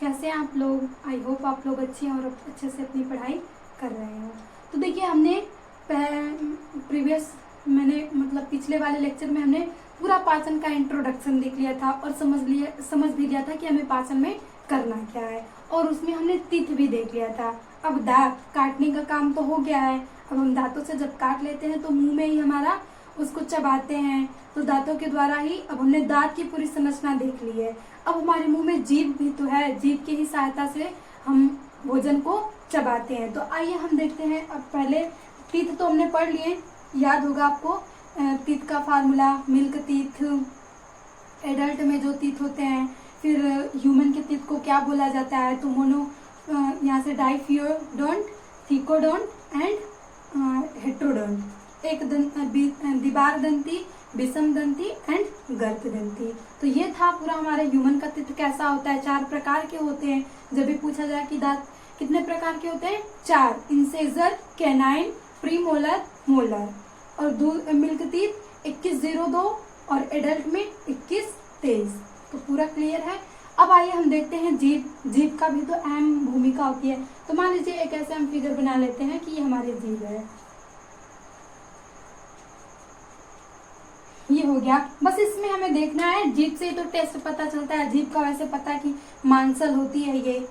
कैसे हैं आप लोग। आई होप आप लोग अच्छे हैं और अच्छे से अपनी पढ़ाई कर रहे हो। तो देखिए हमने पिछले वाले लेक्चर में हमने पूरा पाचन का इंट्रोडक्शन देख लिया था और समझ भी लिया था कि हमें पाचन में करना क्या है, और उसमें हमने तीत भी देख लिया था। अब दांत काटने का काम तो हो गया है। अब हम दांतों से जब काट लेते हैं तो मुंह में ही हमारा उसको चबाते हैं, तो दांतों के द्वारा ही अब हमने दांत की पूरी संरचना देख ली है। अब हमारे मुंह में जीभ भी तो है, जीभ की ही सहायता से हम भोजन को चबाते हैं। तो आइए हम देखते हैं। अब पहले टीथ तो हमने पढ़ लिए, याद होगा आपको टीथ का फार्मूला, मिल्क टीथ, एडल्ट में जो टीथ होते हैं, फिर ह्यूमन के टीथ को क्या बोला जाता है, तो मोनो यहाँ से डाइफियोडोंट, थिकोडोंट एंड हेट्रोडोंट, एक द्विबार दंती, विषम दंती एंड गर्त दंती। तो ये था पूरा हमारा ह्यूमन का टीथ कैसा होता है। 4 प्रकार के होते हैं। जब भी पूछा जाए कि दांत कितने प्रकार के होते हैं, 4, इंसेजर, कैनाइन, प्रीमोलर, मोलर। और मिल्क टीथ 2102 और एडल्ट में 2123। तो पूरा क्लियर है। अब आइए हम देखते हैं जीभ। जीभ का भी तो अहम भूमिका होती है। तो मान लीजिए एक ऐसे हम फिगर बना लेते हैं कि ये हमारी जीभ है, ये हो गया। बस इसमें हमें देखना है, जीभ से ही तो टेस्ट पता चलता है। जीभ का वैसे पता है कि मांसल होती है, ये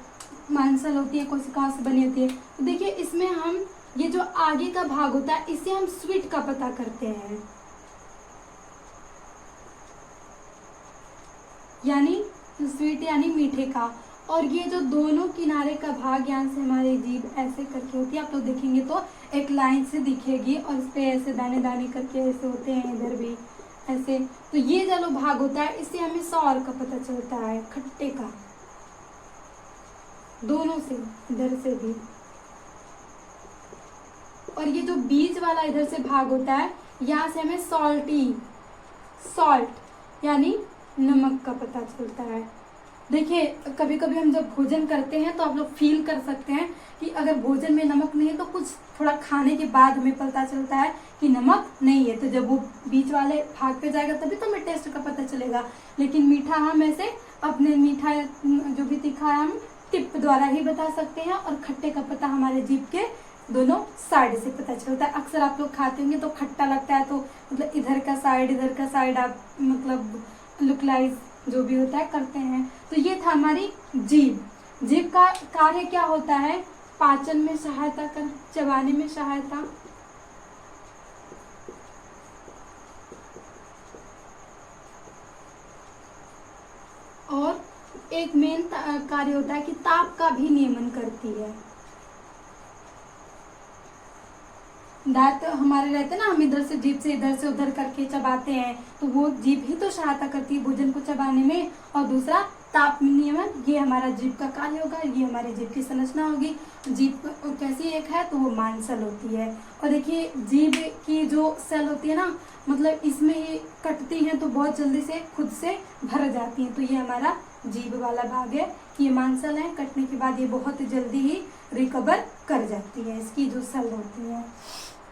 मांसल होती है, कोशिकाओं से बनी होती है। तो देखिए इसमें हम ये जो आगे का भाग होता है इससे हम स्वीट का पता करते हैं, यानी स्वीट यानी मीठे का। और ये जो दोनों किनारे का भाग, यहाँ से हमारी जीभ ऐसे करके होती है, आप लोग देखेंगे तो एक लाइन से दिखेगी, और इस पे ऐसे दाने दाने करके ऐसे होते हैं, इधर भी ऐसे। तो ये जो भाग होता है इससे हमें सौर का पता चलता है, खट्टे का, दोनों से, इधर से भी। और ये जो बीच वाला इधर से भाग होता है, यहाँ से हमें सॉल्ट यानी नमक का पता चलता है। देखिए कभी कभी हम जब भोजन करते हैं तो आप लोग फील कर सकते हैं कि अगर भोजन में नमक नहीं है तो कुछ थोड़ा खाने के बाद हमें पता चलता है कि नमक नहीं है। तो जब वो बीच वाले भाग पे जाएगा तभी तो हमें टेस्ट का पता चलेगा। लेकिन मीठा हम ऐसे अपने मीठा जो भी तीखा है हम टिप द्वारा ही बता सकते हैं, और खट्टे का पता हमारे जीभ के दोनों साइड से पता चलता है। अक्सर आप लोग खाते होंगे तो खट्टा लगता है तो मतलब इधर का साइड आप मतलब लुकलाइज जो भी होता है करते हैं। तो ये था हमारी जीभ। जीभ का कार्य क्या होता है, पाचन में सहायता कर, चबाने में सहायता, और एक मेन कार्य होता है कि ताप का भी नियमन करती है। दांत हमारे रहते हैं ना, हम इधर से जीभ से इधर से उधर करके चबाते हैं, तो वो जीभ ही तो सहायता करती है भोजन को चबाने में। और दूसरा ताप नियमन, ये हमारा जीभ का कार्य होगा, ये हमारी जीभ की संरचना होगी। जीभ कैसी एक है तो वो मांसल होती है। और देखिए जीभ की जो सेल होती है ना, मतलब इसमें ये कटती हैं तो बहुत जल्दी से खुद से भर जाती हैं। तो ये हमारा जीभ वाला भाग है, ये मांसल है, कटने के बाद ये बहुत जल्दी ही रिकवर कर जाती है, इसकी जो सेल होती है।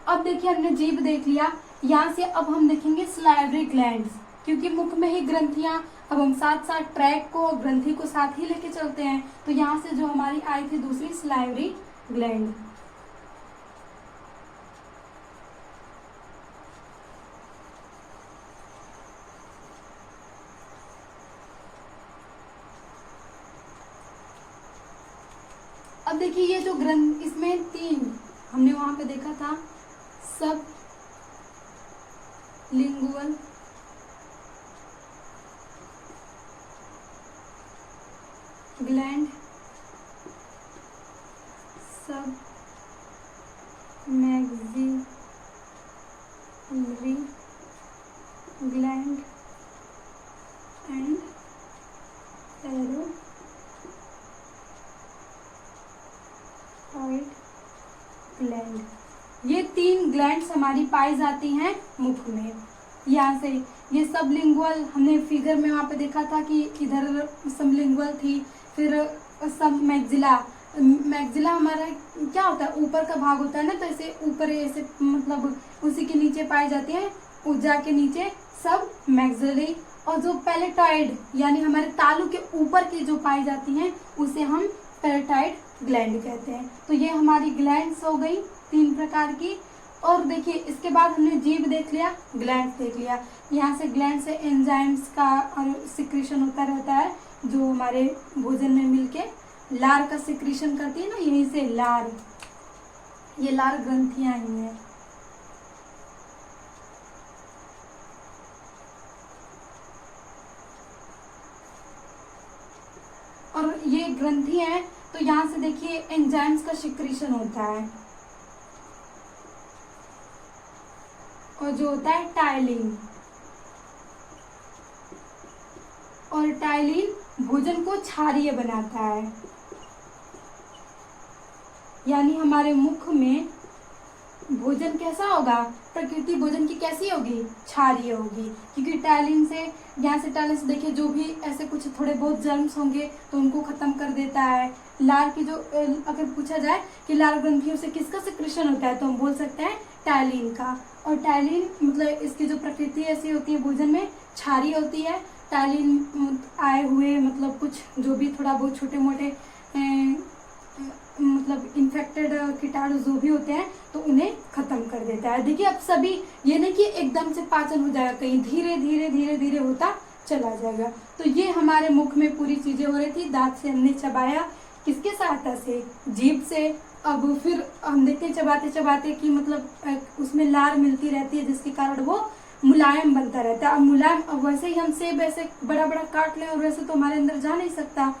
अब देखिए हमने जीभ देख लिया। यहाँ से अब हम देखेंगे सलाइवरी ग्लैंड्स, क्योंकि मुख में ही ग्रंथियां, अब हम साथ साथ ट्रैक को, ग्रंथि को साथ ही लेके चलते हैं। तो यहाँ से जो हमारी आई थी दूसरी सलाइवरी ग्लैंड। अब देखिए ये जो ग्रंथ, इसमें 3 हमने वहां पे देखा था, sublingual, gland, submaxillary gland and parotid gland. ये 3 ग्लैंड्स हमारी पाई जाती हैं मुख में। यहाँ से ये सबलिंगुअल, हमने फिगर में वहाँ पे देखा था कि इधर सबलिंगुअल थी, फिर सब मैक्सिला हमारा क्या होता है, ऊपर का भाग होता है ना, तो ऐसे ऊपर ऐसे मतलब उसी के नीचे पाई जाती है, ऊर्जा के नीचे सब मैक्सिलरी और जो पैलेटॉइड यानी हमारे तालू के ऊपर की जो पाई जाती हैं उसे हम पैलेटॉइड ग्लैंड कहते हैं। तो ये हमारी ग्लैंड्स हो गई 3 प्रकार की। और देखिए इसके बाद हमने जीभ देख लिया, ग्लैंड्स देख लिया। यहाँ से ग्लैंड से एंजाइम्स का और सिक्रीशन होता रहता है जो हमारे भोजन में मिलके लार का सिक्रीशन करती है ना, यहीं से लार, ये लार ग्रंथियां ही हैं। और ये ग्रंथि है तो यहाँ से देखिए एंजाइम्स का सिक्रीशन होता है और जो होता है टाइलिन, और टाइलिन भोजन को क्षारीय बनाता है। यानी हमारे मुख में भोजन कैसा होगा, प्रकृति भोजन की कैसी होगी, क्षारीय होगी, क्योंकि टाइलिन से, यहाँ से टाइलिन से देखिए जो भी ऐसे कुछ थोड़े बहुत जर्म्स होंगे तो उनको खत्म कर देता है। लार की जो अगर पूछा जाए कि लार ग्रंथियों से किसका सिक्रीशन होता है तो हम बोल सकते हैं टाइलिन का। और टाइलिन मतलब इसकी जो प्रकृति ऐसी होती है भोजन में क्षारीय होती है। टाइलिन आए हुए मतलब कुछ जो भी थोड़ा बहुत छोटे मोटे मतलब इन्फेक्टेड कीटाणु जो भी होते हैं तो उन्हें खत्म कर देता है। देखिए अब सभी ये नहीं कि एकदम से पाचन हो जाएगा, कहीं धीरे धीरे धीरे धीरे होता चला जाएगा। तो ये हमारे मुख में पूरी चीजें हो रही थी, दांत से हमने चबाया, किसके सहायता से, जीभ से। अब फिर हम देखते हैं चबाते चबाते कि मतलब उसमें लार मिलती रहती है जिसके कारण वो मुलायम बनता रहता है। अब मुलायम, अब वैसे ही हम सेब ऐसे बड़ा बड़ा काट लें और वैसे तो हमारे अंदर जा नहीं सकता।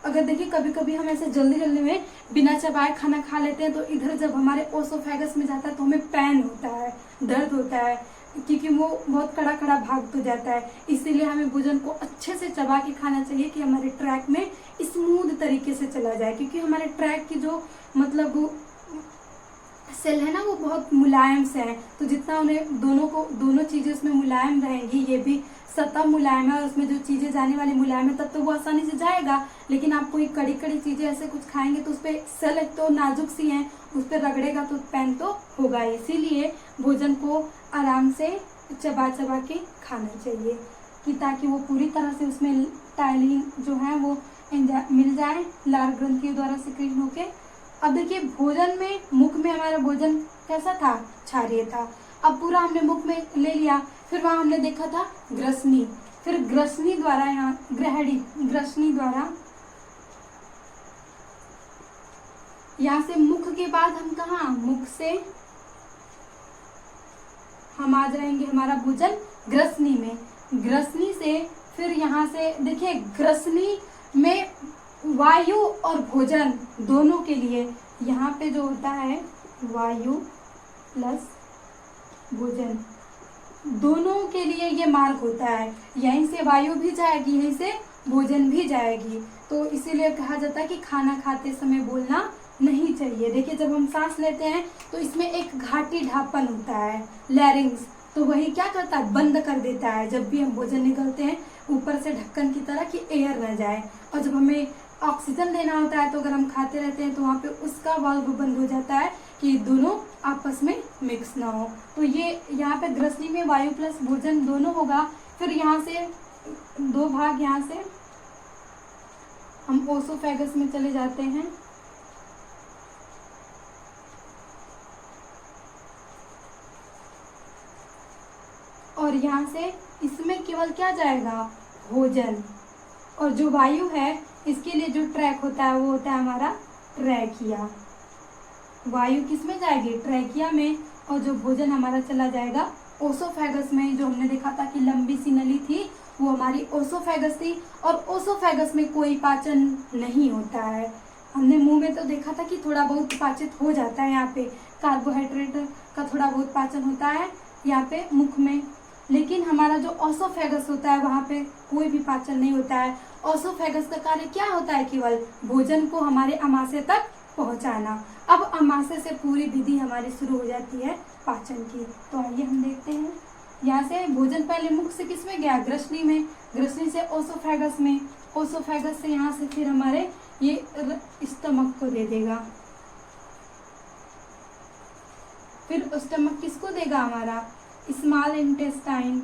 अगर देखिए कभी कभी हम ऐसे जल्दी जल्दी में बिना चबाए खाना खा लेते हैं तो इधर जब हमारे ओसोफेगस में जाता है तो हमें पेन होता है, दर्द होता है, क्योंकि वो बहुत कड़ा कड़ा भाग तो जाता है। इसीलिए हमें भोजन को अच्छे से चबा के खाना चाहिए कि हमारे ट्रैक में स्मूथ तरीके से चला जाए, क्योंकि हमारे ट्रैक की जो मतलब सेल है ना वो बहुत मुलायम से है। तो जितना उन्हें दोनों चीजें उसमें मुलायम रहेंगी, ये भी सतह मुलायम है और उसमें जो चीजें जाने वाली मुलायम है, तब तो वो आसानी से जाएगा। लेकिन आप कोई कड़ी कड़ी चीजें ऐसे कुछ खाएंगे तो उस पर सेल एक तो नाजुक सी हैं, उस पर रगड़ेगा तो पेन तो होगा। इसीलिए भोजन को आराम से चबा चबा के खाना चाहिए कि ताकि वो पूरी तरह से उसमें टाइलिन जो है वो मिल जाए लार ग्रंथियों द्वारा सिक्रीट होके। अब देखिए भोजन में, मुख में हमारा भोजन कैसा था, क्षारीय था। अब पूरा हमने मुख में ले लिया, फिर वहां हमने देखा था ग्रसनी, फिर ग्रसनी द्वारा यहाँ ग्रसनी द्वारा यहाँ से मुख के बाद हम कहा, मुख से हम आ जाएंगे हमारा भोजन ग्रसनी में। ग्रसनी से फिर यहाँ से देखिए ग्रसनी में वायु और भोजन दोनों के लिए यहाँ पे जो होता है वायु प्लस भोजन दोनों के लिए ये मार्ग होता है। यहीं से वायु भी जाएगी, यहीं से भोजन भी जाएगी। तो इसीलिए कहा जाता है कि खाना खाते समय बोलना नहीं चाहिए। देखिए जब हम सांस लेते हैं तो इसमें एक घाटी ढापन होता है, लैरिंग्स, तो वही क्या करता है, बंद कर देता है जब भी हम भोजन निकलते हैं ऊपर से ढक्कन की तरह कि एयर न जाए। और जब हमें ऑक्सीजन देना होता है तो अगर हम खाते रहते हैं तो वहाँ पे उसका वाल्व बंद हो जाता है कि दोनों आपस में मिक्स ना हो। तो ये यहाँ पे ग्रसनी में वायु प्लस भोजन दोनों होगा। फिर यहाँ से 2 भाग, यहाँ से हम ओसोफेगस में चले जाते हैं। और यहाँ से इसमें केवल क्या जाएगा, भोजन। और जो वायु है इसके लिए जो ट्रैक होता है वो होता है हमारा ट्रैकिया। वायु किस में जाएगी, ट्रैकिया में। और जो भोजन हमारा चला जाएगा ओसोफेगस में। जो हमने देखा था कि लंबी सी नली थी वो हमारी ओसोफेगस थी। और ओसोफेगस में कोई पाचन नहीं होता है। हमने मुंह में तो देखा था कि थोड़ा बहुत पाचित हो जाता है, यहाँ पे कार्बोहाइड्रेट का थोड़ा बहुत पाचन होता है यहाँ पे मुख में। लेकिन हमारा जो ओसोफेगस होता है वहाँ पे कोई भी पाचन नहीं होता है। ओसोफेगस का कार्य क्या होता है, केवल भोजन को हमारे अमाशय तक पहुँचाना। अब अमाशय से पूरी विधि हमारी शुरू हो जाती है पाचन की। तो आइए हम देखते हैं, यहाँ से भोजन पहले मुख से किस में गया, ग्रसनी में, ग्रसनी से ओसोफेगस में, ओसोफेगस से यहाँ से फिर हमारे ये स्टमक को दे देगा। फिर स्टमक किसको देगा, हमारा स्मॉल इंटेस्टाइन।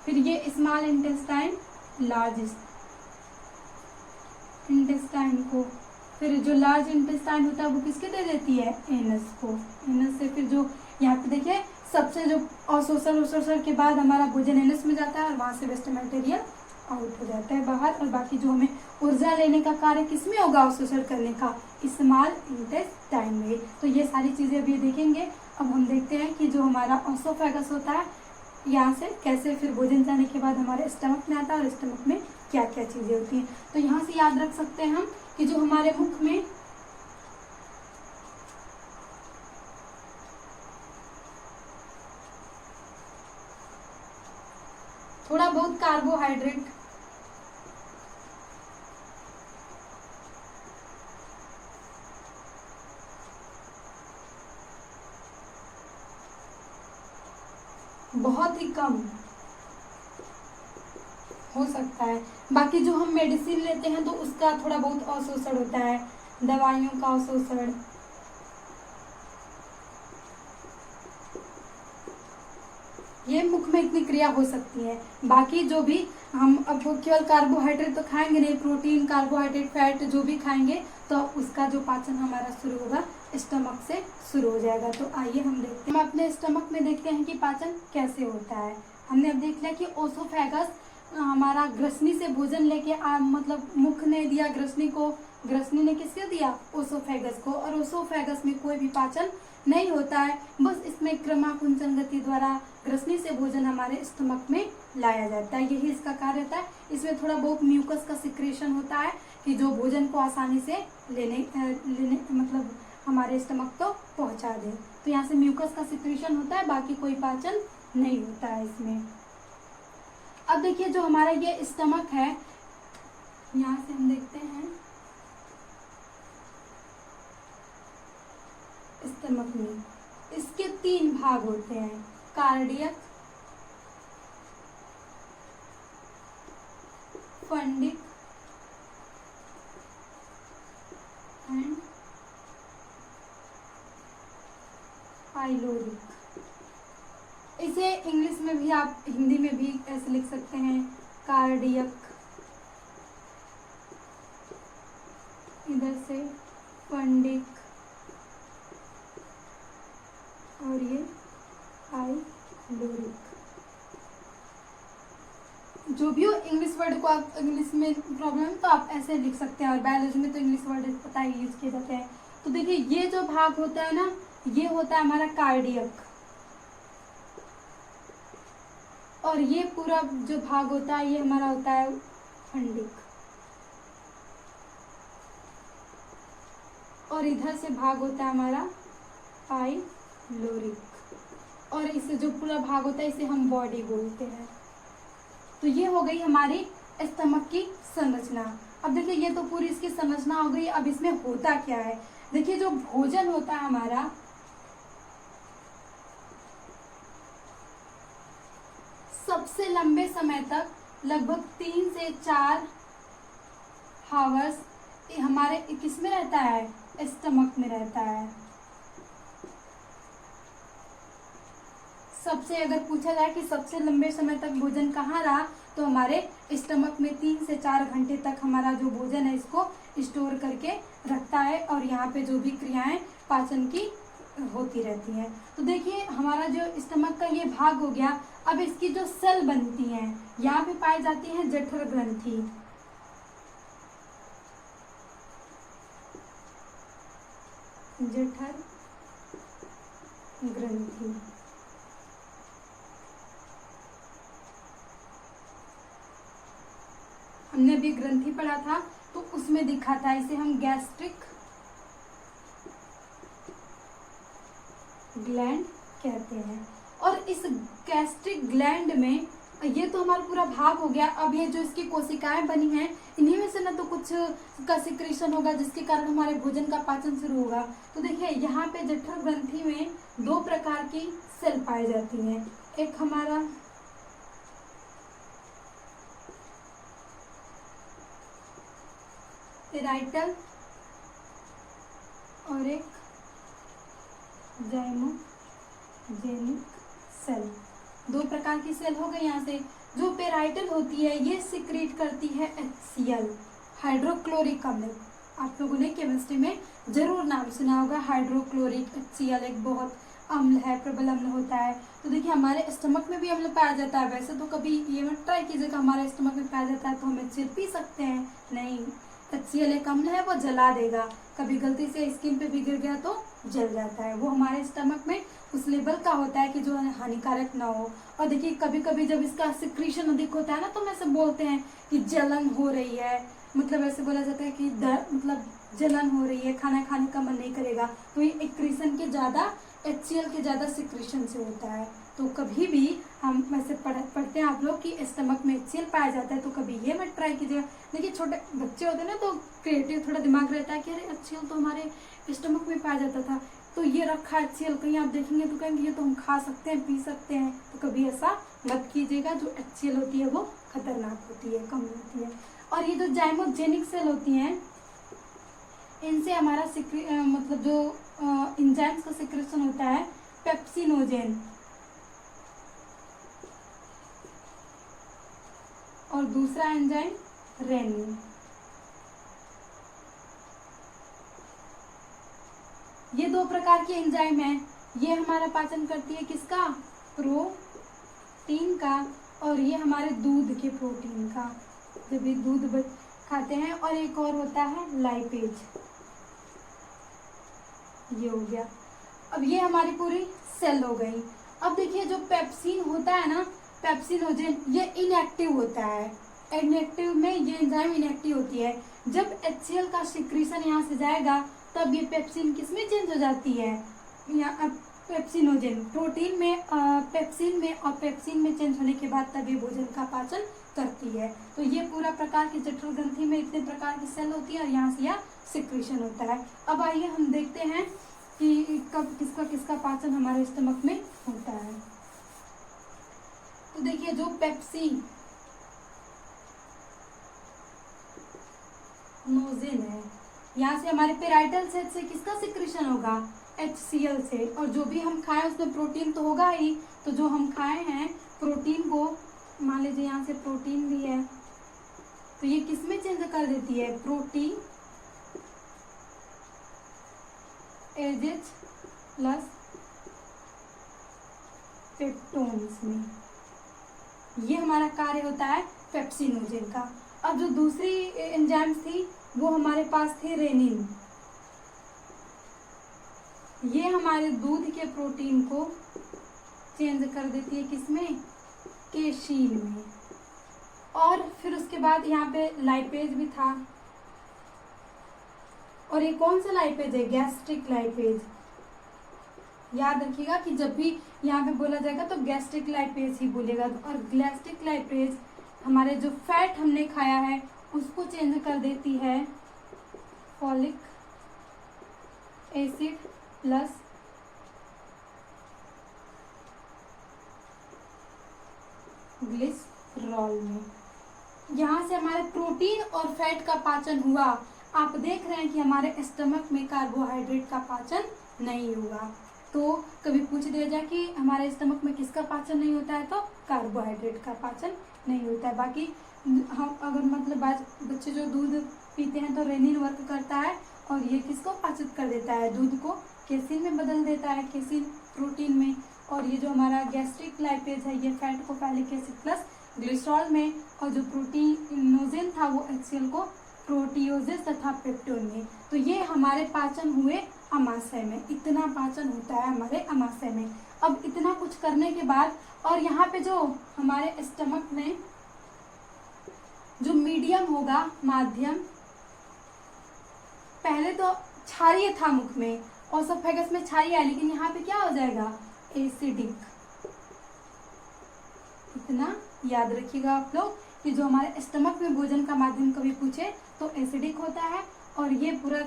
फिर ये स्मॉल इंटेस्टाइन, लार्ज इंटेस्टाइन को, फिर जो लार्ज इंटेस्टाइन होता है वो किसके दे देती है, एनस को। एनस से फिर जो यहाँ पे देखिए सबसे जो अवशोषण के बाद हमारा भोजन एनस में जाता है और वहां से वेस्ट मटेरियल आउट हो जाता है बाहर, और बाकी जो हमें ऊर्जा लेने का कार्य किसमें होगा, अवशोषण करने का, स्मॉल इंटेस्टाइन में। तो ये सारी चीजें अभी देखेंगे। अब हम देखते हैं कि जो हमारा ओसोफेगस होता है यहाँ से कैसे फिर भोजन जाने के बाद हमारे स्टमक में आता है और स्टमक में क्या क्या चीजें होती हैं। तो यहाँ से याद रख सकते हैं हम कि जो हमारे मुख में थोड़ा बहुत कार्बोहाइड्रेट, बहुत ही कम हो सकता है। बाकी जो हम मेडिसिन लेते हैं तो उसका थोड़ा बहुत अवशोषण होता है, दवाइयों का अवशोषण। ये मुख में इतनी क्रिया हो सकती है। बाकी जो भी हम अब केवल कार्बोहाइड्रेट तो खाएंगे नहीं, प्रोटीन, कार्बोहाइड्रेट, फैट जो भी खाएंगे तो उसका जो पाचन हमारा शुरू होगा स्टमक से शुरू हो जाएगा। तो आइए हम देखते हैं, हम अपने स्टमक में देखते हैं कि पाचन कैसे होता है। हमने अब देख लिया कि ओसोफेगस हमारा ग्रसनी से भोजन लेके मतलब मुख ने दिया ग्रसनी को, ग्रसनी ने किसको दिया, ओसोफेगस को, और ओसोफेगस में कोई भी पाचन नहीं होता है, बस इसमें क्रमाकुंचन गति द्वारा ग्रसनी से भोजन हमारे स्टमक में लाया जाता है, यही इसका कार्य होता है। इसमें थोड़ा बहुत म्यूकस का सिक्रेशन होता है कि जो भोजन को आसानी से लेने मतलब हमारे स्टमक तो पहुंचा दे। तो यहाँ से म्यूकस का सिक्रेशन होता है, बाकी कोई पाचन नहीं होता है इसमें। अब देखिए जो हमारा ये स्टमक है, यहाँ से हम देखते हैं स्टमक में इसके 3 भाग होते हैं, कार्डियक, फंडिक एंड पाइलोरिक। इसे इंग्लिश में भी आप हिंदी में भी ऐसे लिख सकते हैं, कार्डियक, इधर से फंडिक और ये पाइलोरिक। जो भी हो इंग्लिश वर्ड को आप इंग्लिश में प्रॉब्लम तो आप ऐसे लिख सकते हैं, और बायोलॉजी में तो इंग्लिश वर्ड पता ही यूज किए जाते हैं। तो देखिए ये जो भाग होता है ना, ये होता है हमारा कार्डियक, और ये पूरा जो भाग होता है ये हमारा होता है फंडिक, और इधर से भाग होता है हमारा पाइलोरिक, और इससे जो पूरा भाग होता है इसे हम बॉडी बोलते हैं। तो ये हो गई हमारी स्टमक की संरचना। अब देखिए ये तो पूरी इसकी संरचना हो गई। अब इसमें होता क्या है, देखिए जो भोजन होता है हमारा, सबसे लंबे समय तक लगभग 3 से 4 हावर्स हमारे किस में रहता है, स्टमक में रहता है। सबसे अगर पूछा जाए कि सबसे लंबे समय तक भोजन कहाँ रहा, तो हमारे स्टमक में 3 से 4 घंटे तक हमारा जो भोजन है इसको स्टोर करके रखता है, और यहाँ पे जो भी क्रियाएं पाचन की होती रहती हैं। तो देखिए हमारा जो स्टमक का ये भाग हो गया। अब इसकी जो सेल बनती हैं यहाँ पे पाई जाती है जठर ग्रंथि, जठर ग्रंथि। हमने अभी ग्रंथि पढ़ा था तो उसमें दिखा था, इसे हम गैस्ट्रिक ग्लैंड कहते हैं। और इस गैस्ट्रिक ग्लैंड में ये तो हमारा पूरा भाग हो गया। अब ये जो इसकी कोशिकाएं बनी हैं इन्हीं में से ना तो कुछ का सिक्रेशन होगा जिसके कारण हमारे भोजन का पाचन शुरू होगा। तो देखिए यहाँ पे जठर ग्रंथि में 2 प्रकार की सेल पाई जाती हैं, एक हमारा पेराइटल और एक जाइमोजेनिक सेल। दो प्रकार की सेल हो गई यहाँ से। जो पेराइटल होती है ये सिक्रीट करती है HCl, हाइड्रोक्लोरिक अम्ल। आप लोगों ने केमिस्ट्री में जरूर नाम सुना होगा हाइड्रोक्लोरिक HCl, एक बहुत अम्ल है, प्रबल अम्ल होता है। तो देखिए हमारे स्टमक में भी अम्ल पाया जाता है। वैसे तो कभी ये मत ट्राई कीजिएगा हमारे स्टमक में पाया जाता है तो हम HCl पी सकते हैं, नहीं। HCl एक अम्ल है, वो जला देगा। कभी गलती से स्किन पे भी गिर गया तो जल जाता है। वो हमारे स्टमक में उस लेवल का होता है कि जो हानिकारक ना हो। और देखिए कभी कभी जब इसका सिक्रीशन अधिक होता है ना, तो हम ऐसे बोलते हैं कि जलन हो रही है, मतलब ऐसे बोला जाता है कि मतलब जलन हो रही है, खाना खाने का मन नहीं करेगा। तो ये एक्रीशन के ज़्यादा, HCl के ज़्यादा सिक्रीशन से होता है। तो कभी भी हम वैसे पढ़ते हैं आप लोग कि स्टमक में HCl पाया जाता है, तो कभी ये मत ट्राई कीजिएगा। देखिए छोटे बच्चे होते हैं ना, तो क्रिएटिव थोड़ा दिमाग रहता है कि अरे HCl तो हमारे स्टमक में पाया जाता था, तो ये रखा है HCl, कहीं आप देखेंगे तो कहेंगे ये तो हम खा सकते हैं, पी सकते हैं। तो कभी ऐसा मत कीजिएगा। जो HCl होती है वो खतरनाक होती है, कम होती है। और ये जो जाइमोजेनिक सेल होती हैं, इनसे हमारा मतलब जो एंजाइम्स का सिक्रेशन होता है पेप्सिनोजेन, और दूसरा एंजाइम रेनिन। ये दो प्रकार के एंजाइम हैं। ये हमारा पाचन करती है किसका? प्रोटीन का, और ये हमारे दूध के प्रोटीन का, जब ये दूध खाते हैं। और एक और होता है लाइपेज, ये हो गया। अब ये हमारी पूरी सेल हो गई। अब देखिए जो पेप्सिन होता है ना, पेप्सिनोजेन, ये इनएक्टिव होता है। इनएक्टिव में ये एंजाइम इनएक्टिव होती है। जब HCl का सिक्रीशन यहाँ से जाएगा तब ये पेप्सिन किसमें चेंज हो जाती है? यहाँ पेप्सिनोजेन, प्रोटीन में, पेप्सिन में, और पेप्सिन में चेंज होने के बाद तब ये भोजन का पाचन करती है। तो ये पूरा प्रकार की जठर ग्रंथि में इतने प्रकार की सेल होती है और यहाँ से यह सिक्रीशन होता है। अब आइए हम देखते हैं कि कब किसका किसका पाचन हमारे स्टमक में होता है। तो देखिए जो पेप्सिनोजेन है, यहाँ से हमारे पेराइटल सेल से किसका सिक्रीशन होगा? HCl से। और जो भी हम खाएं उसमें प्रोटीन तो होगा ही। तो जो हम खाए हैं प्रोटीन को, मान लीजिए यहाँ से प्रोटीन भी है, तो ये किसमें चेंज कर देती है? प्रोटीन एजेज प्लस पेप्टोन्स में। ये हमारा कार्य होता है पेप्सिनोजेन का। अब जो दूसरी एंजाइम्स थी वो हमारे पास थे रेनिन। ये हमारे दूध के प्रोटीन को चेंज कर देती है किसमें? केशीन में। और फिर उसके बाद यहाँ पे लाइपेज भी था। और ये कौन सा लाइपेज है? Gastric lipase. याद रखिएगा कि जब भी यहाँ पे बोला जाएगा तो गैस्ट्रिक लाइपेज ही बोलेगा। और गैस्ट्रिक लाइपेज हमारे जो फैट हमने खाया है उसको चेंज कर देती है फॉलिक एसिड प्लस ग्लिसरॉल में। यहाँ से हमारे प्रोटीन और फैट का पाचन हुआ। आप देख रहे हैं कि हमारे स्टमक में कार्बोहाइड्रेट का पाचन नहीं हुआ। तो कभी पूछ दिया जाए कि हमारे स्टमक में किसका पाचन नहीं होता है, तो कार्बोहाइड्रेट का पाचन नहीं होता है। बाकी हम अगर मतलब बच्चे जो दूध पीते हैं तो रेनिन वर्क करता है और ये किसको पाचित कर देता है? दूध को केसिन में बदल देता है, केसिन प्रोटीन में। और ये जो हमारा गैस्ट्रिक लाइपेज है ये फैट को फैलिक एसिड प्लस ग्लिसरॉल में, और जो प्रोटीनोजेन था वो HCl को प्रोटियोजेस तथा पेप्टोन में। तो ये हमारे पाचन हुए अमाशय में। इतना पाचन होता है हमारे अमाशय में। अब इतना कुछ करने के बाद, और यहाँ पे जो हमारे स्टमक में जो मीडियम होगा, माध्यम, पहले तो क्षारीय था मुख में, ओसोफेगस में क्षारीय है, लेकिन यहाँ पे क्या हो जाएगा? एसिडिक। इतना याद रखिएगा आप लोग कि जो हमारे स्टमक में भोजन का माध्यम कभी पूछे तो एसिडिक होता है। और ये पूरा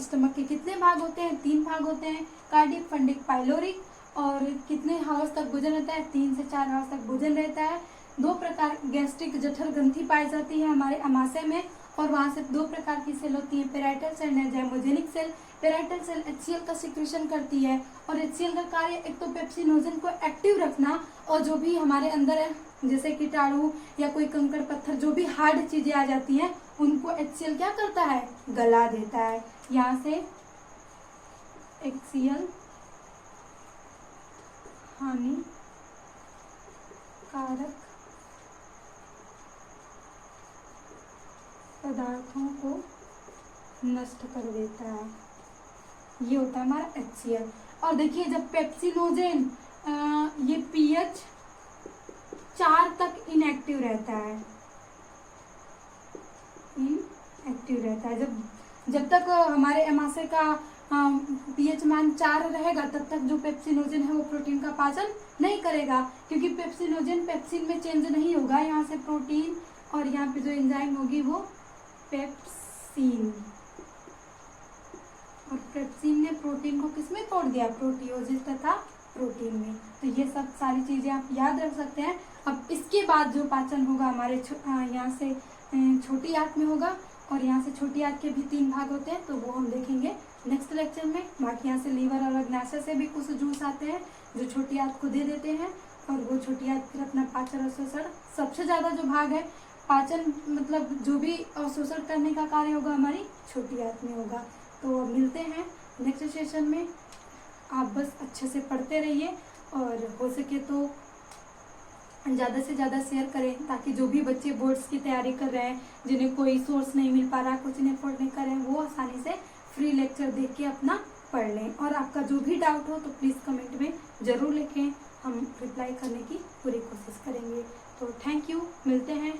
स्टमक के कितने भाग होते हैं? 3 भाग होते हैं, कार्डिक, फंडिक, पाइलोरिक। और कितने हावर्स तक भोजन रहता है? 3 से 4 हावर्स तक भोजन रहता है। 2 प्रकार गैस्ट्रिक जठर ग्रंथि पाई जाती है हमारे अमाशय में, और वहाँ से दो प्रकार की सेल होती है, parietal cell and zymogenic cell. Parietal cell HCl का सिक्रेशन करती है और HCl का कार्य एक तो पेप्सिनोजन को एक्टिव रखना और जो भी हमारे अंदर है जैसे कीटाणु या कोई कंकड़ पत्थर जो भी हार्ड चीजें आ जाती हैं उनको HCl क्या करता है, गला देता है। यहाँ से HCl हानिकारक पदार्थों को नष्ट कर देता है, ये होता है हमारा HCl। और देखिए जब पेप्सिनोजेन ये pH 4 तक इनएक्टिव रहता है, जब तक हमारे एमाशय का pH मान 4 रहेगा तब तक जो पेप्सिनोजेन है वो प्रोटीन का पाचन नहीं करेगा, क्योंकि पेप्सिनोजेन पेप्सिन में चेंज नहीं होगा। यहाँ से प्रोटीन और यहाँ पे जो एंजाइम होगी वो पेप्सिन, और पेप्सिन ने प्रोटीन को किसमें तोड़ दिया, प्रोटियोजिस तथा प्रोटीन में। तो ये सब सारी चीजें आप याद रख सकते हैं। अब इसके बाद जो पाचन होगा हमारे यहाँ से छोटी आंत में होगा और यहाँ से छोटी आंत के भी 3 भाग होते हैं, तो वो हम देखेंगे नेक्स्ट लेक्चर में। बाकी यहाँ से लीवर और अग्नाशय से भी कुछ जूस आते हैं जो छोटी आंत को दे देते हैं और वो छोटी आंत फिर अपना पाचन और शोषण, सबसे ज़्यादा जो भाग है पाचन मतलब जो भी अवशोषण करने का कार्य होगा हमारी छोटी आंत में होगा। तो मिलते हैं नेक्स्ट सेशन में। आप बस अच्छे से पढ़ते रहिए और हो सके तो ज़्यादा से ज़्यादा शेयर करें ताकि जो भी बच्चे बोर्ड्स की तैयारी कर रहे हैं, जिन्हें कोई सोर्स नहीं मिल पा रहा, कुछ नहीं अफोर्ड नहीं कर रहे हैं, वो आसानी से फ्री लेक्चर देख के अपना पढ़ लें। और आपका जो भी डाउट हो तो प्लीज़ कमेंट में ज़रूर लिखें, हम रिप्लाई करने की पूरी कोशिश करेंगे। तो थैंक यू, मिलते हैं।